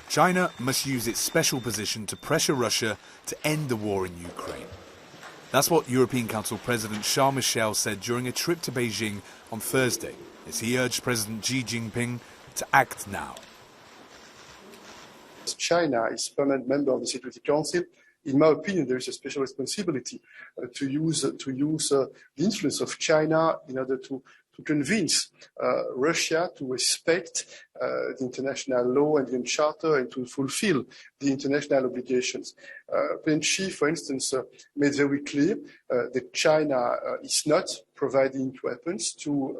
China must use its special position to pressure Russia to end the war in Ukraine. That's what European Council President Michel said during a trip to Beijing on Thursday, as he urged President Xi Jinping to act now. China is a permanent member of the Security Council. In my opinion, there is a special responsibility to use the influence of China in order to convince Russia to respect the international law and the Charter and to fulfill the international obligations. President Xi, for instance, made very clear that China is not providing weapons to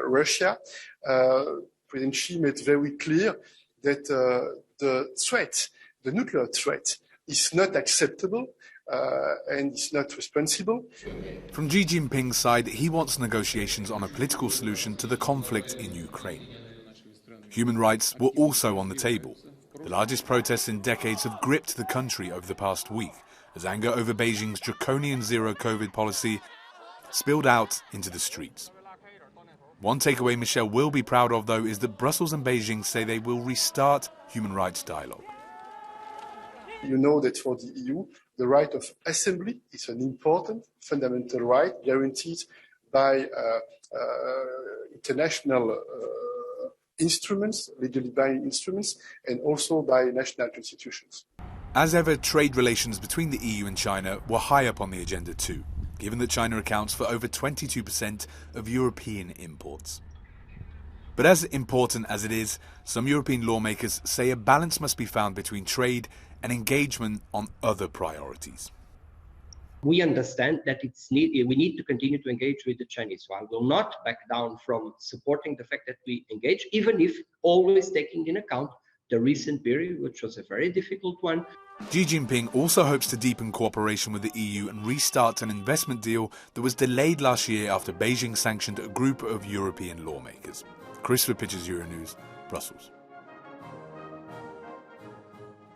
Russia. President Xi made very clear that the nuclear threat is not acceptable and is not responsible. From Xi Jinping's side, he wants negotiations on a political solution to the conflict in Ukraine. Human rights were also on the table. The largest protests in decades have gripped the country over the past week, as anger over Beijing's draconian zero-COVID policy spilled out into the streets. One takeaway Michel will be proud of, though, is that Brussels and Beijing say they will restart human rights dialogue. You know that for the EU, the right of assembly is an important fundamental right guaranteed by international instruments, legally binding instruments, and also by national constitutions. As ever, trade relations between the EU and China were high up on the agenda too, given that China accounts for over 22% of European imports. But as important as it is, some European lawmakers say a balance must be found between trade and engagement on other priorities. We understand that we need to continue to engage with the Chinese. While we'll not back down from supporting the fact that we engage, even if always taking in account the recent period, which was a very difficult one. Xi Jinping also hopes to deepen cooperation with the EU and restart an investment deal that was delayed last year after Beijing sanctioned a group of European lawmakers. Chris for Pictures Euronews, Brussels.